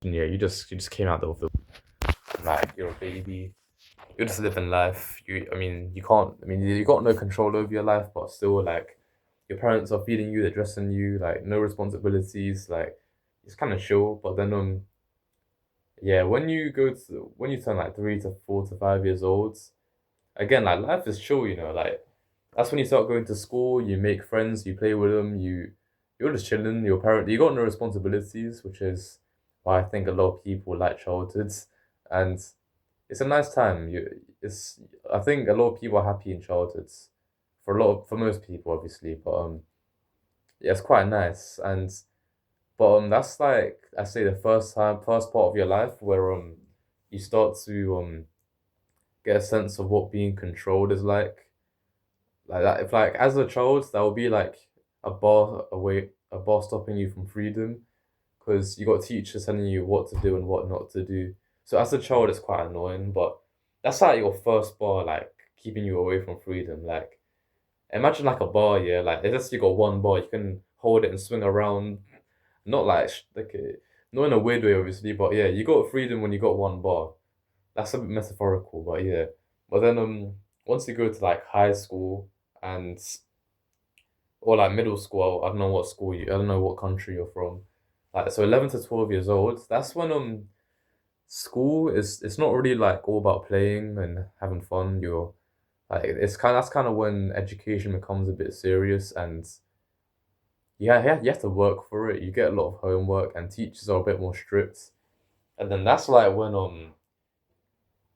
Yeah, you just came out of the like you're a baby. You're just living life. I mean, you can't. I mean, you got no control over your life, but still, like, your parents are feeding you, they're dressing you, like, no responsibilities. Like, it's kind of chill. But then, yeah, when you turn like 3 to 4 to 5 years old, again, like, life is chill. Like, that's when you start going to school. You make friends. You play with them. You're just chilling. You got no responsibilities, which is why I think a lot of people like childhoods, and it's a nice time. I think a lot of people are happy in childhoods, for most people, obviously, but yeah, it's quite nice. And but that's like I say the first part of your life where you start to get a sense of what being controlled is like that. If like as a child, that would be like a bar stopping you from freedom, because you got teachers telling you what to do and what not to do. So as a child, it's quite annoying, but that's like your first bar, like keeping you away from freedom. Like, imagine like a bar, yeah, like it's just you got one bar, you can hold it and swing around, not not in a weird way, obviously, but yeah, you got freedom when you got one bar. That's a bit metaphorical, but yeah. But then once you go to like high school and or like middle school, I don't know what country you're from. Like, so 11 to 12 years old, that's when school is it's not really like all about playing and having fun. You're like that's kind of when education becomes a bit serious, and you have to work for it. You get a lot of homework and teachers are a bit more strict. And then that's like when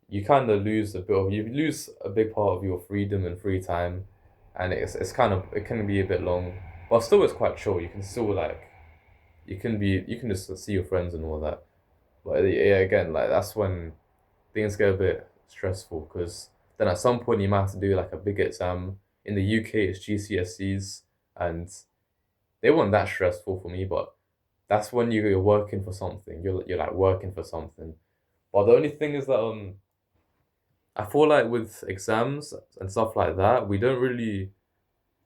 you lose a big part of your freedom and free time, and it can be a bit long, but still it's quite chill. You can still like you can just see your friends and all that. But yeah, again, like that's when things get a bit stressful, because then at some point you might have to do like a big exam. In the UK, it's GCSEs, and they weren't that stressful for me, but that's when you're working for something. You're like working for something. But the only thing is that I feel like with exams and stuff like that, we don't really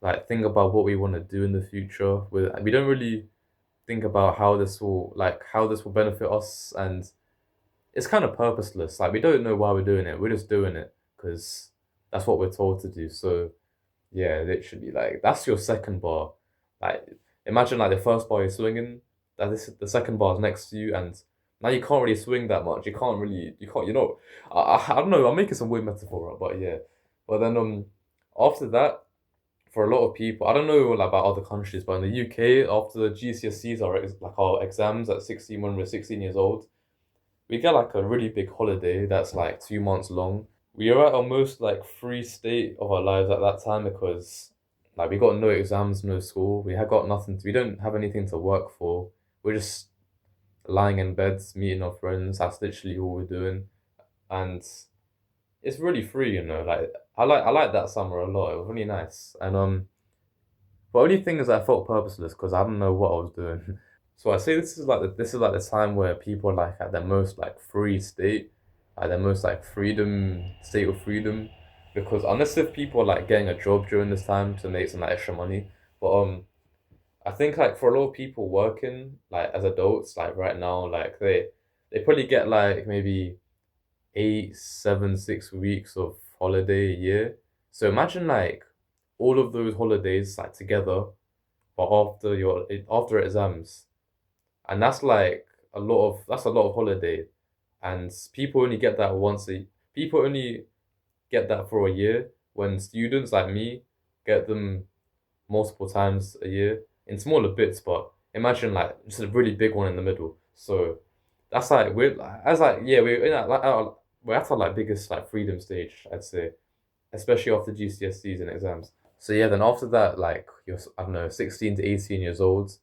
like think about what we want to do in the future. We don't really think about how this will benefit us, and it's kind of purposeless. Like, we don't know why we're doing it. We're just doing it because that's what we're told to do. So yeah, literally, like that's your second bar. Like, imagine like the first bar you're swinging, the second bar is next to you, and now you can't really swing that much. You can't. I don't know. I'm making some weird metaphor, but yeah. But then after that, for a lot of people, I don't know like, about other countries, but in the UK, after the GCSEs like our exams at 16 when we're 16 years old, we get like a really big holiday that's like 2 months long. We are at our most like free state of our lives at that time, because like we got no exams, no school. We don't have anything to work for. We're just lying in beds, meeting our friends. That's literally all we're doing. And it's really free, like I like that summer a lot. It was really nice. And the only thing is I felt purposeless because I don't know what I was doing. So I say this is like the time where people are like at their most like free state, like their most like state of freedom. Because unless if people are like getting a job during this time to make some like extra money. But I think like for a lot of people working like as adults, like right now, like they probably get like maybe 8, 7, 6 weeks of holiday a year. So imagine like all of those holidays like together, but after exams, and that's a lot of holiday, and people only get that for a year, when students like me get them multiple times a year in smaller bits. But imagine like just a really big one in the middle. So that's like we're as like yeah we're in that we're at our like biggest like freedom stage, I'd say, especially after GCSEs and exams. So yeah, then after that, like you're I don't know 16 to 18 years old,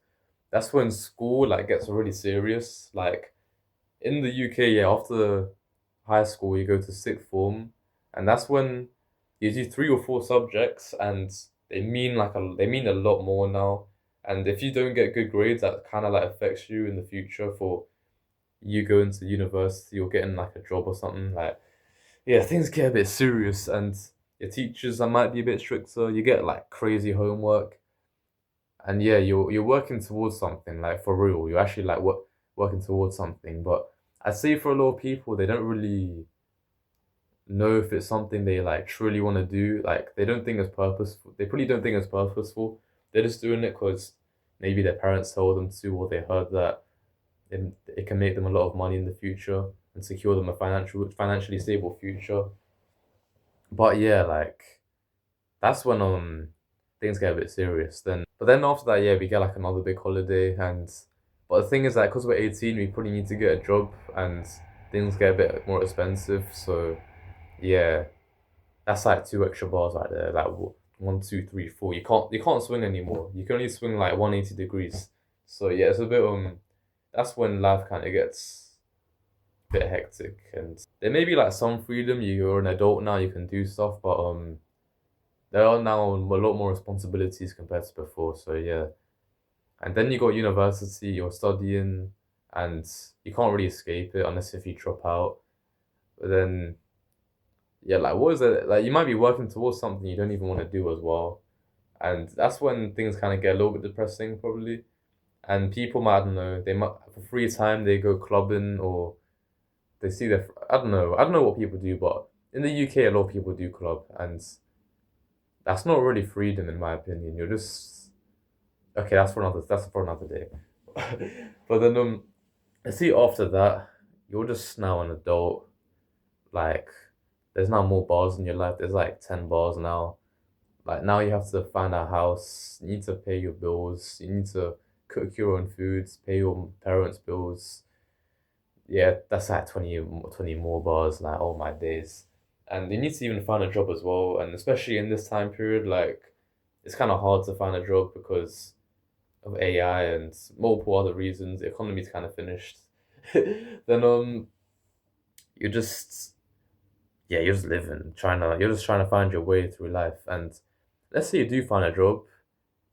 that's when school like gets really serious. Like in the UK, yeah, after high school you go to sixth form, and that's when you do 3 or 4 subjects, and they mean a lot more now. And if you don't get good grades, that kind of like affects you in the future for you going to university or getting like a job or something. Like, yeah, things get a bit serious, and your teachers might be a bit stricter. You get like crazy homework, and yeah, you're working towards something like for real. You're actually like what? working towards something. But I'd say for a lot of people, they don't really know if it's something they like truly want to do. Like they don't think it's purposeful. They probably don't think it's purposeful. They're just doing it because maybe their parents told them to, or they heard that it can make them a lot of money in the future and secure them a financially stable future. But yeah, like that's when things get a bit serious. Then after that, yeah, we get like another big holiday, and but the thing is that because we're 18, we probably need to get a job, and things get a bit more expensive. So yeah, that's like two extra bars right there. Like one, two, three, four. You can't swing anymore. You can only swing like 180 degrees. So yeah, it's a bit that's when life kind of gets a bit hectic, and there may be like some freedom. You're an adult now, you can do stuff, but there are now a lot more responsibilities compared to before. So yeah, and then you got university. You're studying, and you can't really escape it unless if you drop out. But then yeah, like what is it? Like you might be working towards something you don't even want to do as well, and that's when things kind of get a little bit depressing probably. And people might, I don't know, they might for free time they go clubbing or they see their I don't know what people do, but in the UK a lot of people do club, and that's not really freedom in my opinion. You're just okay. That's for another day. But then I see after that you're just now an adult. Like there's now more bars in your life. There's like 10 bars now. Like now you have to find a house. You need to pay your bills. You need to cook your own foods, pay your parents' bills. Yeah, that's like 20 more bars, like all my days. And you need to even find a job as well. And especially in this time period, like it's kind of hard to find a job because of AI and multiple other reasons. The economy's kind of finished. Then you're just yeah, you're just living, you're just trying to find your way through life. And let's say you do find a job,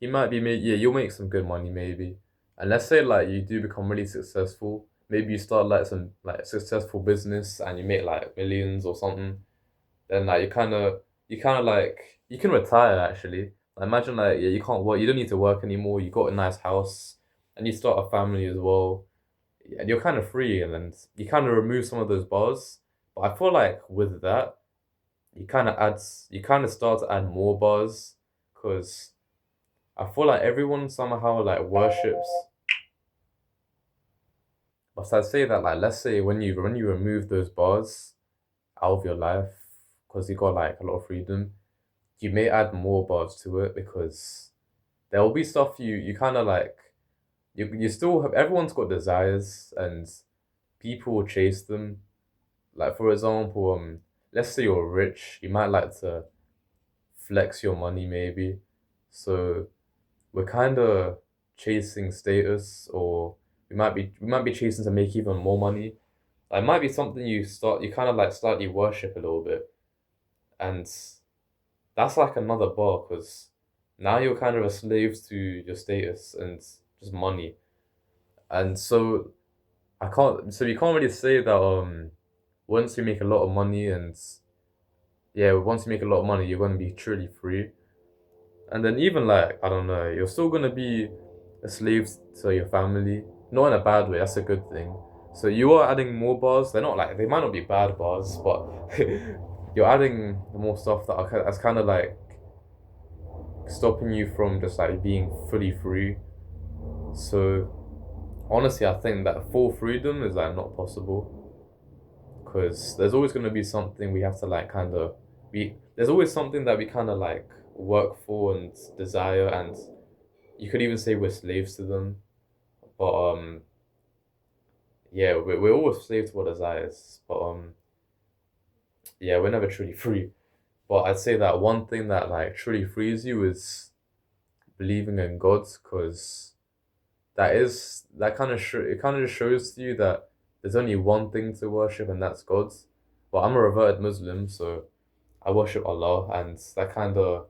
you might be yeah, you'll make some good money maybe. And let's say like you do become really successful. Maybe you start like some like successful business and you make like millions or something. Then like you kind of like you can retire actually. Like, imagine like yeah, you can't work, you don't need to work anymore. You got a nice house, and you start a family as well, and you're kind of free. And then you kind of remove some of those bars. But I feel like with that, you kind of start to add more bars, because I feel like everyone somehow like worships. But I'd say that like let's say when you remove those bars out of your life, because you got like a lot of freedom, you may add more bars to it, because there will be stuff you kind of like you still have. Everyone's got desires and people will chase them. Like for example, let's say you're rich, you might like to flex your money maybe. So we're kind of chasing status, or we might be chasing to make even more money. Like, it might be something you kind of like slightly worship a little bit, and that's like another bar, because now you're kind of a slave to your status and just money. And so you can't really say that once you make a lot of money, and yeah, once you make a lot of money you're going to be truly free. And then even like I don't know, you're still gonna be a slave to your family, not in a bad way. That's a good thing. So you are adding more bars. They're not like they might not be bad bars, but you're adding more stuff that's kind of like stopping you from just like being fully free. So honestly, I think that full freedom is like not possible, because there's always gonna be something we have to like kind of we. There's always something that we kind of like work for and desire, and you could even say we're slaves to them. But yeah, we're always slaves to our desires. But yeah, we're never truly free. But I'd say that one thing that like truly frees you is believing in God, because that kind of it kind of just shows to you that there's only one thing to worship, and that's God. But I'm a reverted Muslim, so I worship Allah, and that kind of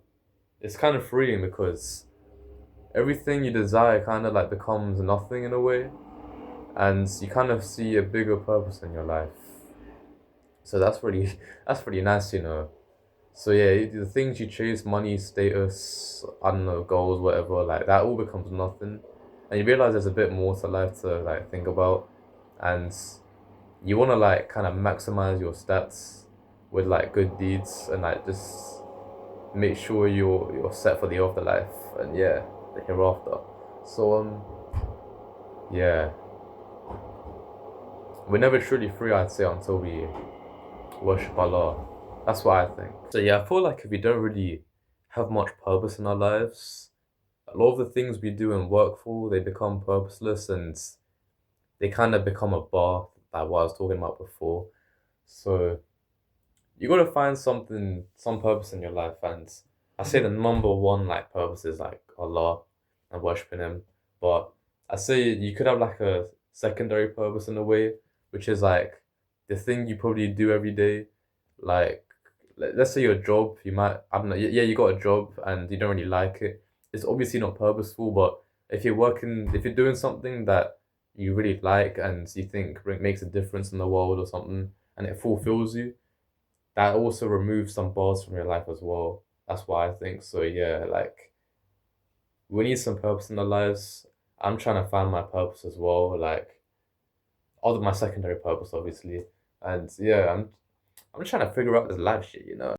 it's kind of freeing, because everything you desire kind of like becomes nothing in a way, and you kind of see a bigger purpose in your life. So that's really that's pretty nice, you know. So yeah, the things you chase, money, status, I don't know, goals, whatever, like that all becomes nothing, and you realize there's a bit more to life to like think about. and you want to like kind of maximize your stats with like good deeds and like just make sure you're set for the afterlife and yeah, the hereafter. So yeah, we're never truly free, I'd say, until we worship Allah. That's what I think. So yeah, I feel like if we don't really have much purpose in our lives, a lot of the things we do and work for, they become purposeless and they kind of become a bar, like what I was talking about before. So you gotta find something, some purpose in your life, and I say the number one like purpose is like Allah and worshiping Him. But I say you could have like a secondary purpose in a way, which is like the thing you probably do every day. Like let's say your job, you might I don't know, yeah, you got a job and you don't really like it. It's obviously not purposeful, but if you're doing something that you really like and you think makes a difference in the world or something, and it fulfills you, that also removes some bars from your life as well. That's why I think. So yeah, like we need some purpose in our lives. I'm trying to find my purpose as well, like other my secondary purpose obviously. And yeah, I'm trying to figure out this life shit, you know.